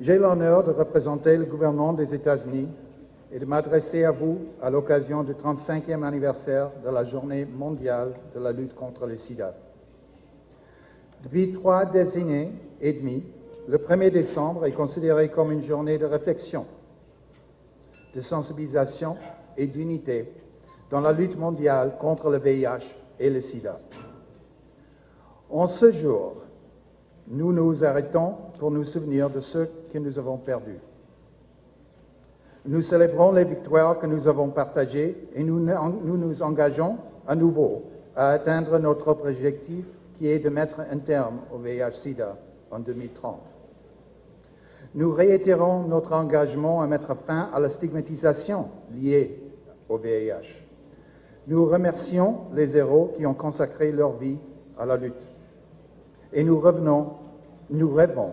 J'ai l'honneur de représenter le gouvernement des États-Unis et de m'adresser à vous à l'occasion du 35e anniversaire de la Journée mondiale de la lutte contre le sida. Depuis 3 décennies et demie, le 1er décembre est considéré comme une journée de réflexion, de sensibilisation et d'unité dans la lutte mondiale contre le VIH et le sida. En ce jour, nous nous arrêtons pour nous souvenir de ceux que nous avons perdus. Nous célébrons les victoires que nous avons partagées et nous nous engageons à nouveau à atteindre notre objectif qui est de mettre un terme au VIH-Sida en 2030. Nous réitérons notre engagement à mettre fin à la stigmatisation liée au VIH. Nous remercions les héros qui ont consacré leur vie à la lutte. Et nous rêvons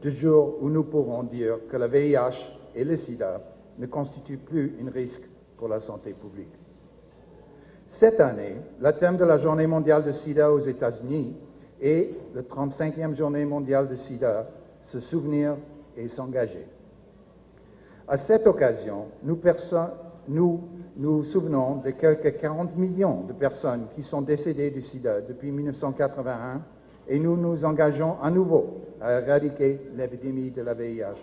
du jour où nous pourrons dire que le VIH et le sida ne constituent plus un risque pour la santé publique. Cette année, le thème de la Journée mondiale du sida aux États-Unis est la 35e Journée mondiale du sida, se souvenir et s'engager. À cette occasion, nous nous souvenons de quelques 40 millions de personnes qui sont décédées du sida depuis 1981 et nous nous engageons à nouveau à éradiquer l'épidémie de la VIH.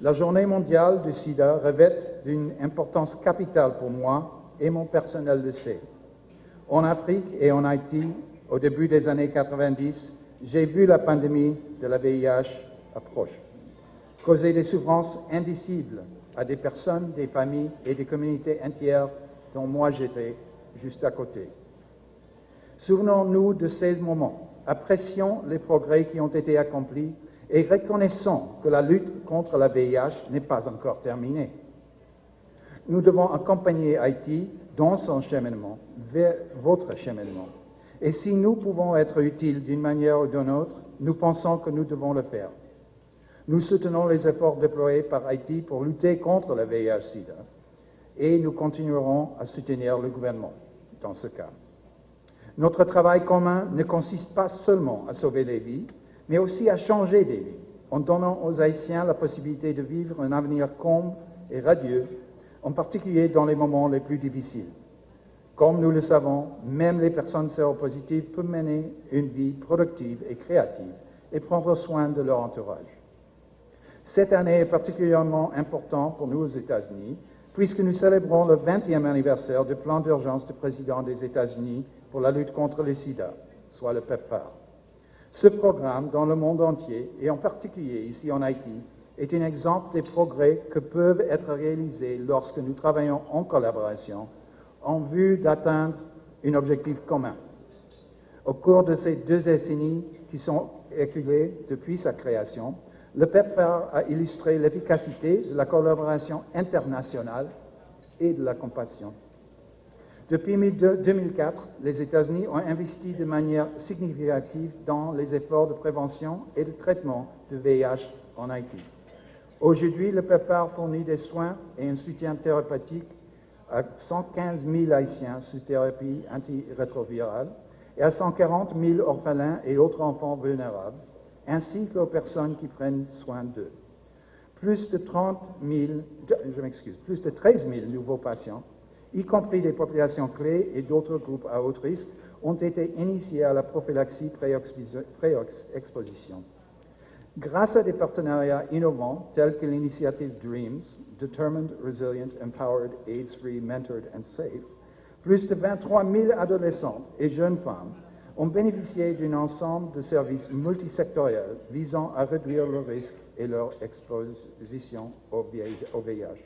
La Journée mondiale du sida revêt d'une importance capitale pour moi et mon personnel le sait. En Afrique et en Haïti, au début des années 90, j'ai vu la pandémie de la VIH approcher, causer des souffrances indicibles à des personnes, des familles et des communautés entières dont moi j'étais juste à côté. Souvenons-nous de ces moments, apprécions les progrès qui ont été accomplis et reconnaissons que la lutte contre la VIH n'est pas encore terminée. Nous devons accompagner Haïti dans son cheminement vers votre cheminement. Et si nous pouvons être utiles d'une manière ou d'une autre, nous pensons que nous devons le faire. Nous soutenons les efforts déployés par Haïti pour lutter contre le VIH-Sida et nous continuerons à soutenir le gouvernement dans ce cas. Notre travail commun ne consiste pas seulement à sauver des vies, mais aussi à changer des vies, en donnant aux Haïtiens la possibilité de vivre un avenir calme et radieux, en particulier dans les moments les plus difficiles. Comme nous le savons, même les personnes séropositives peuvent mener une vie productive et créative et prendre soin de leur entourage. Cette année est particulièrement importante pour nous aux États-Unis, puisque nous célébrons le 20e anniversaire du plan d'urgence du président des États-Unis pour la lutte contre le sida, soit le PEPFAR. Ce programme, dans le monde entier, et en particulier ici en Haïti, est un exemple des progrès que peuvent être réalisés lorsque nous travaillons en collaboration en vue d'atteindre un objectif commun. Au cours de ces 2 décennies qui sont écoulées depuis sa création, le PEPFAR a illustré l'efficacité de la collaboration internationale et de la compassion. Depuis 2004, les États-Unis ont investi de manière significative dans les efforts de prévention et de traitement du VIH en Haïti. Aujourd'hui, le PEPFAR fournit des soins et un soutien thérapeutique à 115 000 Haïtiens sous thérapie antirétrovirale et à 140 000 orphelins et autres enfants vulnérables, ainsi qu'aux personnes qui prennent soin d'eux. Plus de 13 000 nouveaux patients, y compris des populations clés et d'autres groupes à haut risque, ont été initiés à la prophylaxie pré-exposition. Grâce à des partenariats innovants tels que l'initiative DREAMS, Determined, Resilient, Empowered, AIDS-Free, Mentored and Safe, plus de 23 000 adolescentes et jeunes femmes ont bénéficié d'un ensemble de services multisectoriels visant à réduire le risque et leur exposition au VIH.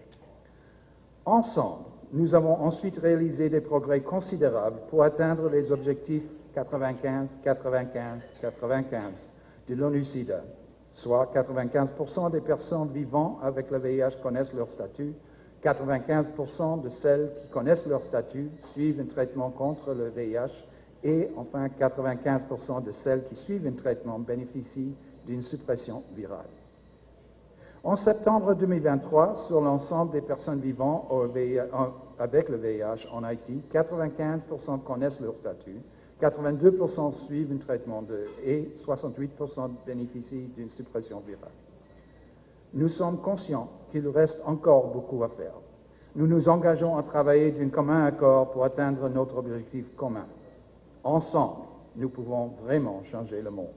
Ensemble, nous avons ensuite réalisé des progrès considérables pour atteindre les objectifs 95-95-95 de l'ONU-SIDA, soit 95% des personnes vivant avec le VIH connaissent leur statut, 95% de celles qui connaissent leur statut suivent un traitement contre le VIH et enfin 95% de celles qui suivent un traitement bénéficient d'une suppression virale. En septembre 2023, sur l'ensemble des personnes vivant avec le VIH en Haïti, 95% connaissent leur statut, 82% suivent un traitement et 68% bénéficient d'une suppression virale. Nous sommes conscients qu'il reste encore beaucoup à faire. Nous nous engageons à travailler d'un commun accord pour atteindre notre objectif commun. Ensemble, nous pouvons vraiment changer le monde.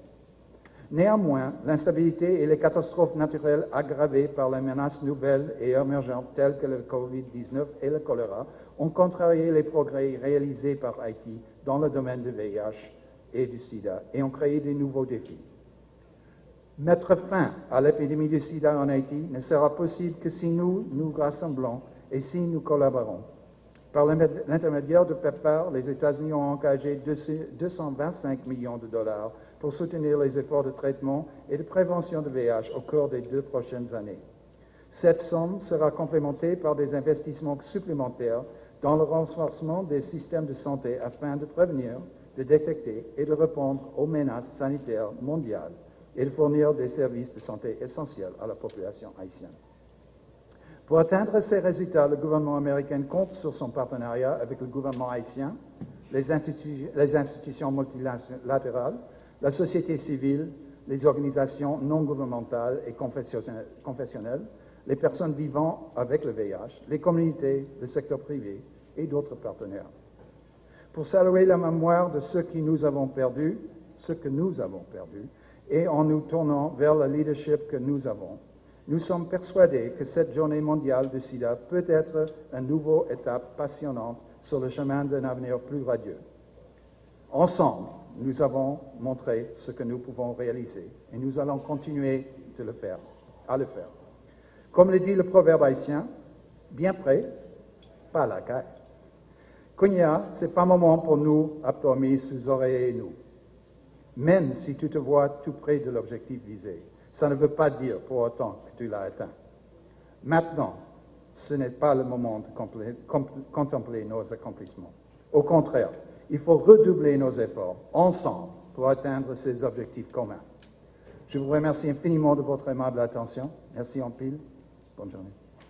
Néanmoins, l'instabilité et les catastrophes naturelles aggravées par les menaces nouvelles et émergentes telles que le Covid-19 et le choléra ont contrarié les progrès réalisés par Haïti dans le domaine du VIH et du sida et ont créé de nouveaux défis. Mettre fin à l'épidémie du sida en Haïti ne sera possible que si nous nous rassemblons et si nous collaborons. Par l'intermédiaire de PEPFAR, les États-Unis ont engagé 225 millions de dollars pour soutenir les efforts de traitement et de prévention de VIH au cours des 2 prochaines années. Cette somme sera complémentée par des investissements supplémentaires dans le renforcement des systèmes de santé afin de prévenir, de détecter et de répondre aux menaces sanitaires mondiales et de fournir des services de santé essentiels à la population haïtienne. Pour atteindre ces résultats, le gouvernement américain compte sur son partenariat avec le gouvernement haïtien, les institutions multilatérales, la société civile, les organisations non gouvernementales et confessionnelles, les personnes vivant avec le VIH, les communautés, le secteur privé et d'autres partenaires. Pour saluer la mémoire de ce que nous avons perdu, et en nous tournant vers le leadership que nous avons, nous sommes persuadés que cette journée mondiale du sida peut être une nouvelle étape passionnante sur le chemin d'un avenir plus radieux. Ensemble, nous avons montré ce que nous pouvons réaliser et nous allons continuer à le faire. Comme le dit le proverbe haïtien, bien près, pas la caille. Kounia, ce n'est pas un moment pour nous à dormir sous oreiller nous. Même si tu te vois tout près de l'objectif visé, ça ne veut pas dire pour autant que tu l'as atteint. Maintenant, ce n'est pas le moment de contempler nos accomplissements. Au contraire, il faut redoubler nos efforts ensemble pour atteindre ces objectifs communs. Je vous remercie infiniment de votre aimable attention. Merci en pile. Bonne journée.